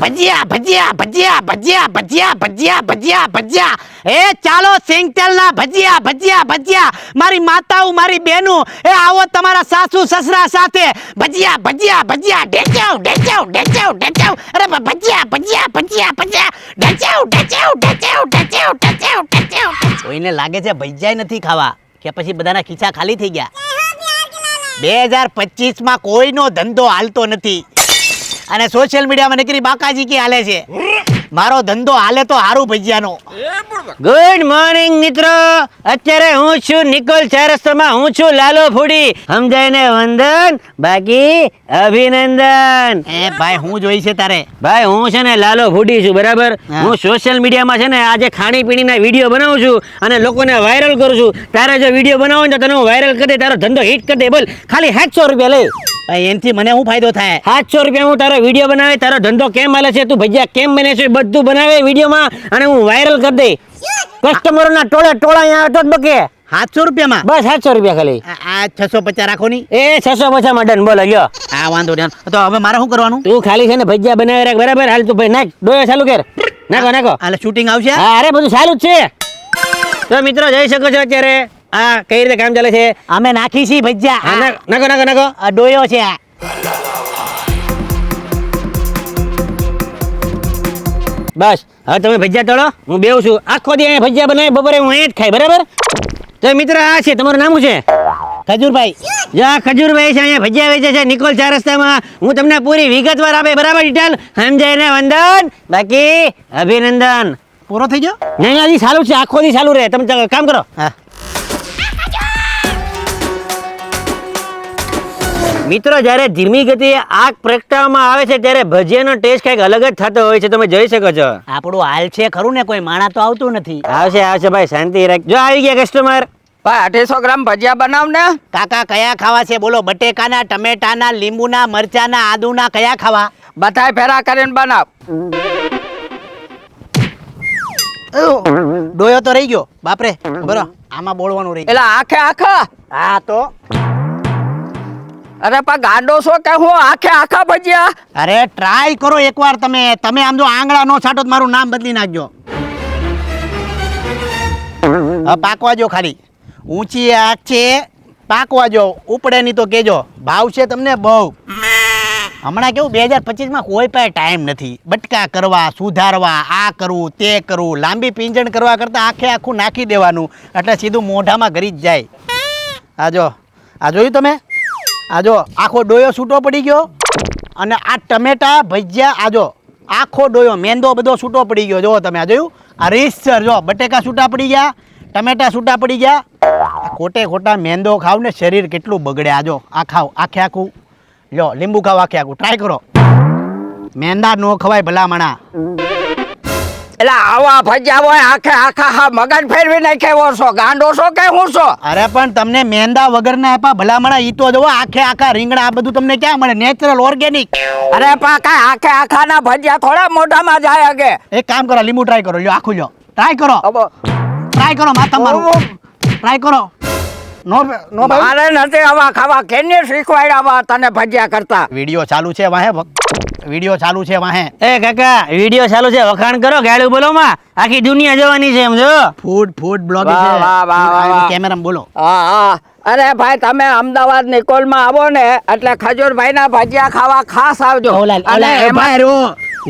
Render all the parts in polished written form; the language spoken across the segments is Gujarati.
ભજીયા ભજીયા ભજીયા ભજીયા ભજીયા ભજીયા ભજીયા ભજીયા એ ચાલો સિંગતેલ ના ભજીયા ભજીયા ભજીયા મારી માતાઓ મારી બહેનો એ આવો તમારા સાસુ સસરા સાથે ભજીયા ભજીયા ભજીયા ઢેચાવ ઢેચાવ ઢેચાવ ઢેચાવ અરે ભજીયા ભજીયા ભજીયા ભજીયા ઢેચાવ ઢેચાવ ઢેચાવ ઢેચાવ ઢેચાવ ઢેચાવ કોઈને લાગે છે ભજીયા નથી ખાવા કે પછી બધાના ખીચા ખાલી થઈ ગયા 2025 માં કોઈનો ધંધો હાલતો નથી અને સોશિયલ મીડિયામાં નકરી બાકાજી કી હાલે છે મારો ધંધો હાલે તો હારું ભજીયાનો ગુડ મોર્નિંગ મિત્રો, અત્યારે હું છું નિકોલ ચાર રસ્તામાં, હું છું લાલો ફૂડી, સમજાયને વંદન બાકી અભિનંદન. એ ભાઈ હું જોઈ છે તારે? ભાઈ હું છે ને લાલો ફૂડી છું, બરાબર. હું સોશિયલ મીડિયામાં છે ને આજે ખાણીપીણીના વિડીયો બનાવું છું અને લોકોને વાયરલ કરું છું. તારે જો વિડીયો બનાવો ને તો તને હું વાયરલ કરી દે, તારો ધંધો હિટ કરી દે. બોલ ખાલી 700 રૂપિયા લે. ભાઈ એનથી મને શું ફાયદો થાય? 700 રૂપિયા હું તારો વિડીયો બનાવે, તારો ધંધો કેમ હાલે છે, તું ભજીયા કેમ બને છે, બધું બનાવે વિડીયોમાં અને હું વાયરલ કરી દે. કસ્ટમરોના ટોળા અહીંયા આવતો જ બકે. 700 રૂપિયામાં? બસ 700 રૂપિયા ખાલી. આ 650 રાખો ની. એ 650 માં ડન. બોલો લ્યો. હા વાંધો નહીં. તો હવે મારે શું કરવાનું? તું ખાલી છે ને ભજીયા બનાવી રાખ, બરાબર. હાલ તું ભાઈ નાખ, ડોયો ચાલુ કર. નાખો. હાલે શૂટિંગ આવશે? હા, અરે બધું ચાલુ જ છે. તો મિત્રો જઈ શકો છો અત્યારે. હા, કઈ રીતે કામ ચાલે છે? અમે નાખી છી ભજીયા. નાખો. આ ડોયો છે આ. બસ હવે તમે ભજીયા તળો, હું બેહું છું. આખો દી અહીંયા ભજીયા બનાવી, બપોરે હું અહીંયા જ ખાઈ, બરાબર. તો મિત્ર આ છે, તમારું નામ શું છે? ખજૂરભાઈ. જા ખજૂરભાઈ છે, અહીંયા ભજીયા વેચે છે નિકોલ ચાર રસ્તામાં. હું તમને પૂરી વિગતવાર આપે, બરાબર, ડિટેલ. સમજાયને વંદન બાકી અભિનંદન. પૂરો થઈ ગયો? નહીં, હજી ચાલુ છે, આખો દી ચાલુ રહે. તમે કામ કરો. હા મિત્રો, જ્યારે ધીમી ગતિએ આગ પ્રગટાવવામાં આવે છે ત્યારે ભજીયાનો ટેસ્ટ કંઈક અલગ જ થતો હોય છે, તમે જોઈ શકો છો. આપણું હાલ છે ખરું ને, કોઈ માણા તો આવતું નથી. આવશે ભાઈ, શાંતિ રાખ. જો આવી ગયા કસ્ટમર. ભાઈ 250 ગ્રામ ભજીયા બનાવ ને. કાકા કયા ખાવા છે બોલો? બટેકાના, ટમેટાના, લીંબુના, મરચાના, આદુના, કયા ખાવા? બધાય ફેરા કરીને બનાવ. ડોયો તો રહી ગયો બાપરે. બરો આમાં બોલવાનું રહી એટલે આખા. હા તો અરે પણ ગાંડો છો કે હું આખા ભજીયા? અરે ટ્રાય કરો એકવાર તમે આમ જો આંગળા નો છાંટો તો મારું નામ બદલી નાખજો. હવે પાકવા જો, ખાલી ઊંચી આંખ છે, પાકવા જો. ઉપડે નહીં તો કેજો. ભાવ છે તમને બહુ. હમણાં કેવું 2025 માં કોઈ પાસે ટાઈમ નથી બટકા કરવા, સુધારવા, આ કરવું તે કરવું. લાંબી પીંજણ કરવા કરતાં આખું નાખી દેવાનું એટલે સીધું મોઢામાં ઘરી જ જાય. આ જોયું તમે? આ જો આખો ડોયો છૂટો પડી ગયો અને આ ટમેટા ભજીયા આજો આખો ડોયો મેંદો બધો છૂટો પડી ગયો. જો તમે આ જોયું? આ રીસર જો બટેકા છૂટા પડી ગયા, ટમેટા છૂટા પડી ગયા. ખોટા મેંદો ખાવ ને શરીર કેટલું બગડે. આજો આ ખાવ આખું. લ્યો લીંબુ ખાવ આખું. ટ્રાય કરો. મેંદા નો ખવાય ભલામણા. એટલે આવા ભજીયા હોય આખા મગજ ફેરવી નાખ્યો છો. ગાંડો છો કે હું છો? અરે પણ તમને મેંદા વગરના આપ્યા ભલામણા. ઈ તો જોવો આખા રીંગણા આ બધું તમને ક્યાં મળે? Natural organic. અરે પણ કઈ આખાના ભજીયા થોડા મોઢામાં જાય કે? એક કામ કરો, લીંબુ ટ્રાય કરો. લ્યો આખું લ્યો. ટ્રાય કરો માતા મારું. ટ્રાય કરો. નો મારે નથી આવા ખાવા. કેને શીખવાડ્યા તને ભજીયા કરતા? વિડિયો ચાલુ છે વાહે. એ કાકા, વિડીયો ચાલુ છે, વખાણ કરો. ગાડું બોલો માં, આખી દુનિયા જોવાની છે સમજો. ફૂડ બ્લોગિંગ છે. વાહ. કેમેરામાં બોલો. હા. અરે ભાઈ તમે અમદાવાદ નિકોલમાં આવો ને એટલે ખજૂરભાઈ ના ભજીયા ખાવા ખાસ આવજો.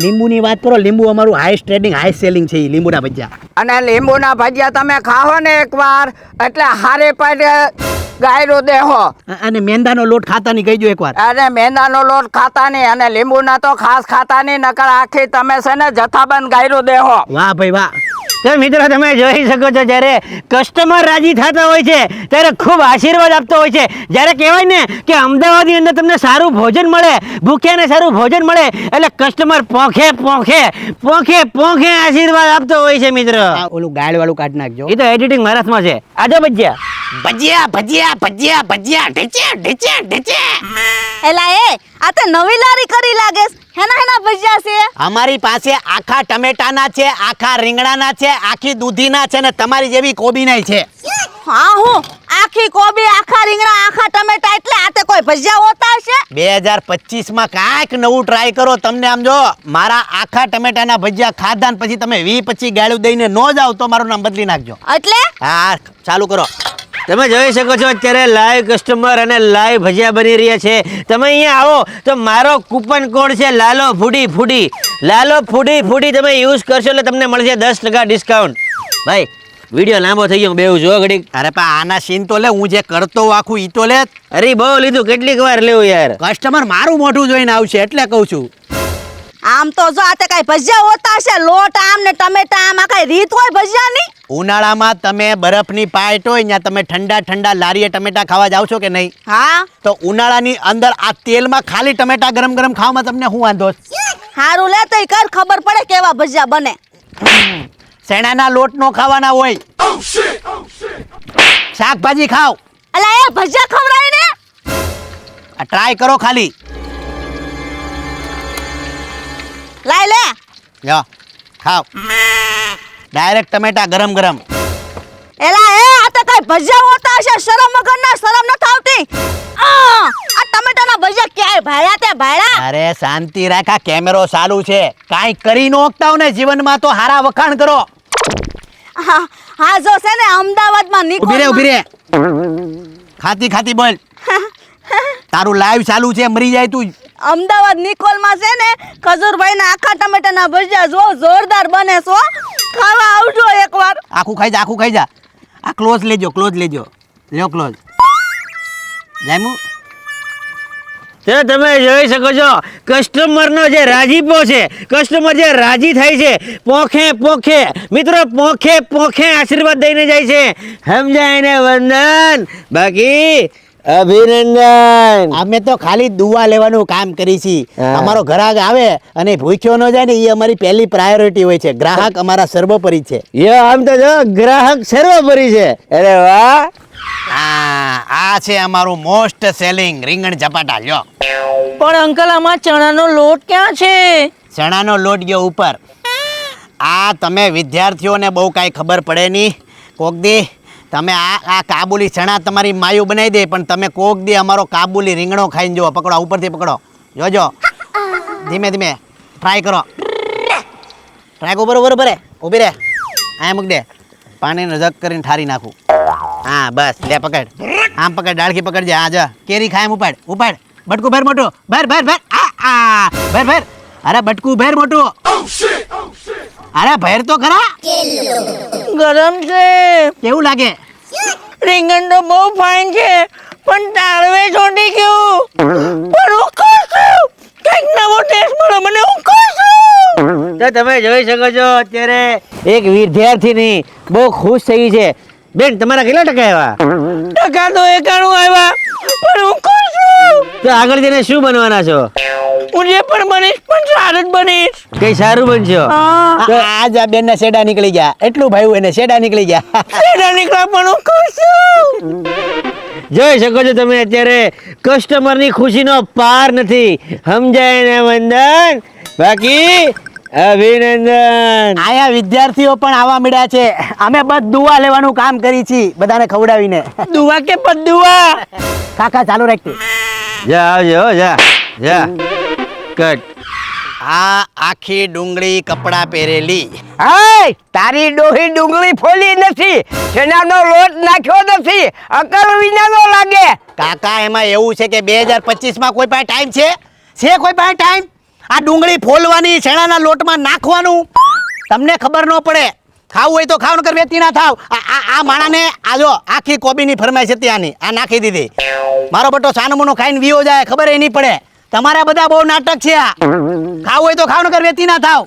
લીંબુની વાત કરો. લીંબુ અમારું હાઈસ્ટ ટ્રેડિંગ હાઈ સેલિંગ છે. લીંબુના ભજીયા અને લીંબુના ભજીયા તમે ખાઓ ને એકવાર એટલે હારે પાડે ગાયરો દેહો. અને મેંદાનો લોટ ખાતા નહીં કહીજો એકવાર. અને મેંદાનો લોટ ખાતા નહીં અને લીંબુના તો ખાસ ખાતા નહીં, નકર આખી તમે છે ને જથ્થાબંધ ગાયરો દેહો. વાહ ભાઈ વાહ. તો મિત્રો તમે જોઈ શકો છો, જ્યારે કસ્ટમર રાજી થતા હોય છે ત્યારે ખૂબ આશીર્વાદ આપતો હોય છે. જ્યારે કહેવાય ને કે અમદાવાદની અંદર તમને સારું ભોજન મળે, ભૂખ્યાને સારું ભોજન મળે એટલે કસ્ટમર પોંખે આશીર્વાદ આપતો હોય છે. મિત્ર ઓલું ગાળ વાળું કાઢી નાખજો. એ તો એડિટિંગ મહારાષ્ટ્રમાં છે. આજો ભજીયા. ભજીયા ભજીયા ભજીયા ભજીયા ઢીચે ઢીચે ઢીચે. એલા એ આ તે નવી લારી કરી લાગે હેના ભજીયા છે અમારી પાસે આખા ટમેટાના છે, આખા રીંગણાના છે, આખી દૂધીના છે ને તમારી જેવી કોબીનાય છે. હા હું આખી કોબી આખા રીંગણા આખા ટમેટા એટલે આ તે કોઈ ભજીયા હોતા હશે 2025 માં કાંઈક નવું ટ્રાય કરો. તમને આમ જો મારા આખા ટમેટાના ભજીયા ખાધા ને પછી તમે 20-25 ગાળું દઈને ન જાવ તો મારું નામ બદલી નાખજો. એટલે હા ચાલુ કરો. તમે જોઈ શકો છો અત્યારે લાઈવ કસ્ટમર અને લાઈવ ભજીયા બની રહ્યા છે. તમે અહીંયા આવો તો મારો કૂપન કોડ છે લાલો ફૂડી ફૂડી. લાલો ફૂડી ફૂડી તમે યુઝ કરશો એટલે તમને મળશે 10% ડિસ્કાઉન્ટ. ભાઈ વિડીયો લાંબો થઈ ગયો, બેવ જો ઘડીક. અરે પા આના સીન તો લે, હું જે કરતો હોઉં આખું ઈ તો લે. અરે બહુ લીધું, કેટલીક વાર લેવું યાર. કસ્ટમર મારું મોઢું જોઈને આવશે એટલે કહું છું. આમ તો જો આ તે કઈ ભજીયા હોતા હશે લોટ આમ ને ટમેટા આમ આ કઈ રીત હોય ભજીયાની ઉનાળામાં તમે બરફની પાટ હોય ત્યાં તમે ઠંડા ઠંડા લારીએ ટમેટા ખાવા જાવ છો કે નહીં? હા તો ઉનાળાની અંદર આ તેલમાં ખાલી ટમેટા ગરમ ગરમ ખાવામાં તમને શું વાંધો છે? હારું લે તો કર ખબર પડે કેવા ભજીયા બને શેણાના લોટ નો ખાવાના હોય. શાકભાજી ખાઓ. અલા એ ભજીયા ખવડાય ને ટ્રાય કરો ખાલી. લાય લે લો ખાઓ. ડાયરેક્ટ ટમેટા ગરમ ગરમ. એલા એ આ તો કઈ ભજીયા હોતા હશે શરમ વગરના શરમ ન થાવતી આ ટમેટાના ભજીયા ક્યાંય ભાડ્યા તે ભાડ્યા અરે શાંતિ રાખા, કેમેરો ચાલુ છે. કાંઈ કરી નો શકતા ને જીવનમાં તો હારા વખાણ કરો. હા હા જો છે ને અમદાવાદમાં ઉભી રે નિકોલ ઉભી રે. ખાતી ખાતી બોલ. તારું લાઈવ ચાલુ છે, મરી જાય તું. અમદાવાદ નિકોલમાં છે ને ખજૂરભાઈના આખા ટમેટાના ભજીયા જો જોરદાર બને છો ખાવા આવજો એકવાર આખું ખાઈ જા, આખું ખાઈ જા. આ ક્લોઝ લેજો, ક્લોઝ લેજો. લ્યો ક્લોઝ. જામુ તો તમે જોઈ શકો છો કસ્ટમરનો જે રાજીપો છે, કસ્ટમર જે રાજી થાય છે, પોખે પોખે મિત્રો પોખે પોખે આશીર્વાદ દઈને જાય છે. સમજાય ને વંદન, બાકી અભિનંદન. અમે તો ખાલી દુવા લેવાનું કામ કરી છીએ. હા. અમારો ગ્રાહક આવે અને ભૂખ્યો ન જાય ને એ અમારી પહેલી પ્રાયોરિટી હોય છે. ગ્રાહક અમારા સર્વોપરી છે. આમ તો જો ગ્રાહક સર્વોપરી છે. અરે વાહ. આ છે અમારું મોસ્ટ સેલિંગ રીંગણ ઝપાટા. લ્યો પણ અંકલ આમાં ચણાનો લોટ ક્યાં છે? ચણાનો લોટ ગયો ઉપર. આ તમે વિદ્યાર્થીઓને બહુ કાંઈ ખબર પડે નહીં. કોક દી તમે આ કાબુલી ચણા તમારી માયું બનાવી દે, પણ તમે કોક દી અમારો કાબુલી રીંગણો ખાઈને જુઓ. પકડો, ઉપરથી પકડો. જોજો ધીમે ધીમે ટ્રાય કરો. ટ્રાય ઉપર ઉપર ઉપર ઊભી રે. આ મૂક દે. પાણીનો જગ કરીને ઠારી નાખું. હા બસ લે પકડ. આમ પકડ, ડાળખી પકડજે. હા જા કેરી ખાય એમ ઉપાડ ઉપાડ. બટકું ભેર મોટું ભેર ભેર ભેર. આ ભેર ભેર. અરે બટકું ભેર મોટું. અરે ભેર તો ખરા. ગરમ છે. કેવું લાગે? રીંગણ તો બહુ ફાઇન છે પણ તાળવે ચોંટી ગયું. પણ હું ખુશ છું. કંઈક નવો ટેસ્ટ મળ્યો મને, હું ખુશ છું. તો તમે જોઈ શકો છો અત્યારે એક વિદ્યાર્થીની બહુ ખુશ થઈ છે. બેન તમારા કેટલા ટકા આવ્યા? ટકા તો 91 આવ્યા પણ હું ખુશ છું. તો આગળ જઈને શું બનવાના છો? હું જે પણ બનીશ પણ સારું જ બનીશ. કઈ સારું બનશો? હા આજ આ બેન ના શેડા નીકળી ગયા. એટલું ભાઈ એને શેડા નીકળી ગયા. શેડા નીકળ્યા પણ હું ખુશ છું. જોઈ શકો છો તમે અત્યારે કસ્ટમરની ખુશીનો પાર નથી. સમજાય ને વંદન, બાકી અભિનંદન. આયા વિદ્યાર્થીઓ પણ આવા મળ્યા છે. અમે બસ દુવા લેવાનું કામ કરી છીએ બધાને ખવડાવીને. દુવા કે પદુવા? કાકા ચાલુ રાખતી. જા આવજો જા જા કટ. આ આખી ડુંગળી કપડા પહેરેલી. હાય તારી ડોહી ડુંગળી ફોલી નથી, ચણાનો લોટ નાખ્યો નથી, અકલ વિનાનો લાગે. કાકા એમાં એવું છે કે 2025 માં કોઈ પાસે ટાઈમ છે કોઈ પાસે ટાઈમ? આ ડુંગળી ફોલવાની, ચણાના લોટમાં નાખવાનું તમને ખબર ન પડે. ખાવું હોય તો ખાવ, નકર વેતી ના થાવ. આ માણાને આજો આખી કોબીની ફરમાઈશ હતી આની, આ નાખી દીધી. મારો બટો સાનમુનો ખાઈને વિયો જાય, ખબર એ નહીં પડે. તમારા બધા બહુ નાટક છે. આ ખાવું હોય તો ખાવ, નકર વેતી ના થાવ.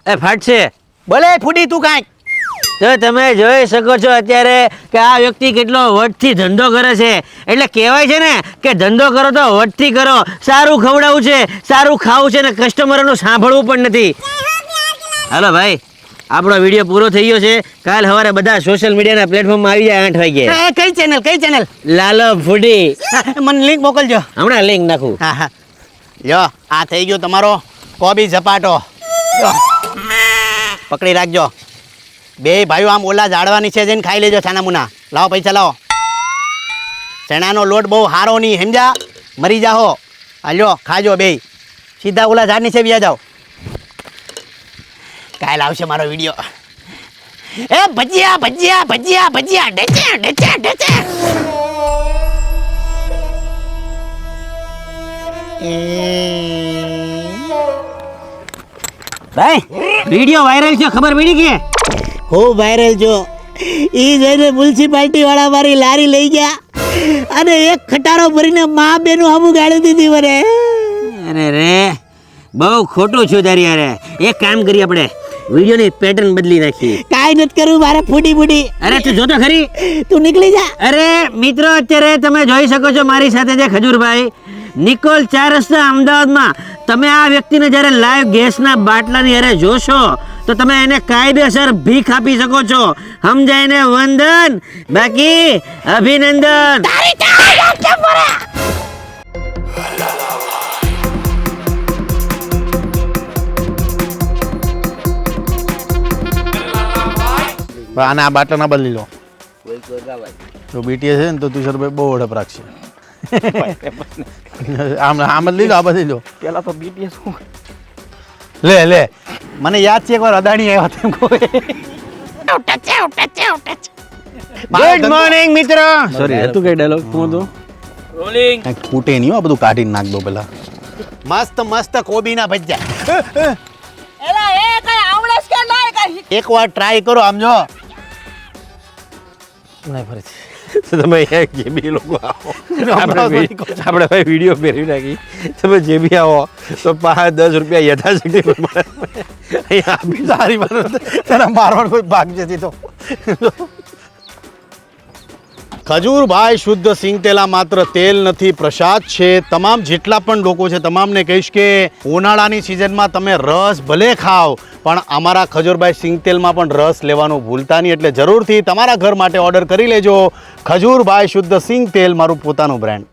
એ ફાટશે. બોલે ફૂડી તું કાંઈક. તો તમે જોઈ શકો છો અત્યારે કે આ વ્યક્તિ કેટલો વટથી ધંધો કરે છે. એટલે કહેવાય છે ને કે ધંધો કરો તો વટથી કરો. સારું ખવડાવવું છે, સારું ખાવું છે ને કસ્ટમરોનું સાંભળવું પણ નથી. હાલો ભાઈ, આપણો વિડીયો પૂરો થઈ ગયો છે. કાલ સવારે બધા સોશિયલ મીડિયાના પ્લેટફોર્મમાં આવી જાય 8 વાગે. કઈ ચેનલ લાલો ફૂડી. મને લિંક મોકલજો. હમણાં લિંક નાખું. હા હા લ્યો આ થઈ ગયો તમારો કોબી ઝપાટો. લ્યો. પકડી રાખજો. બે ભાઈઓ આમ ઓલા ઝાડવાની છે જઈને ખાઈ લેજો છાના મુના. લાવો પૈસા લાવો. ચણાનો લોટ બહુ હારો નહીં સમજા, મરી જાઓ. આ લ્યો ખાજો બે. સીધા ઓલા ઝાડ નીચે વ્યા જાઓ. કાલ આવશે મારો વિડીયો. એ ભજીયા ભજીયા ભજીયા ભજીયા ઢેચે ઢેચે ઢેચે. ભાઈ વિડીયો વાયરલ છે, ખબર પડી કે? ખૂબ વાયરલ છો. ઈ જઈને મ્યુનિસિપાલિટી વાળા મારી લારી લઈ ગયા અને એક ખટારો ભરીને મા બેનું હમું ગાળી દીધી મને. અરે રે બહુ ખોટું છું તારી યારે. એક કામ કરીએ આપણે વિડીયોની પેટર્ન બદલી નાખીએ. કાંઈ નથી કરવું મારે ફૂટી ફૂટી. અરે તું જોતો ખરી. તું નીકળી જા. અરે મિત્રો અત્યારે તમે જોઈ શકો છો મારી સાથે છે ખજૂરભાઈ. નિકોલ 4 રસ્તા અમદાવાદમાં તમે આ વ્યક્તિને જ્યારે લાઈવ ગેસના બાટલાની અરે જોશો તો તમે એને કાયદેસર ભીખ આપી શકો છો. સમજાયને વંદન, બાકી અભિનંદન. આને આ બાટલા ના બદલી લો તો બીટીએસ છે ને તો તુષારભાઈ બહુ ઓળખ રાખશે. આમ જ લઈ લો, આ બદલી લો. પેલા તો બીટીએસ શું લે લે મને યાદ છે એકવાર અદાણી આવ્યો તેમ કોઈ. ગુડ મોર્નિંગ મિત્રો. સોરી તું કઈ ડાયલોગ તું હતો કંઈક ફૂટે નહીં હો, બધું કાઢીને નાખ દો પેલા. મસ્ત મસ્ત કોબીના ભજીયા. એલા એ કઈ આવડે છે કે નહીં કઈ? એકવાર ટ્રાય કરો આમ જો. નહીં ફરીથી તો તમે અહીંયા જે બી લોકો આવો આપણે ભાઈ વિડીયો ફેરવી નાખી. તમે જે બી આવો તો 5-10 રૂપિયા યથાશક્તિ અહીંયા આપી સારી વાત તને મારવાનો કોઈ ભાગ જતી તો. ખજૂરભાઈ શુદ્ધ સિંગ તેલ આ માત્ર તેલ નથી, પ્રસાદ છે. તમામ જેટલા પણ લોકો છે તમામને કહીશ કે ઉનાળાની સિઝનમાં તમે રસ ભલે ખાઓ પણ અમારા ખજૂરભાઈ સિંગ તેલમાં પણ રસ લેવાનું ભૂલતા નહીં. એટલે જરૂરથી તમારા ઘર માટે ઓર્ડર કરી લેજો. ખજૂરભાઈ શુદ્ધ સિંગ તેલ, મારું પોતાનું બ્રાન્ડ.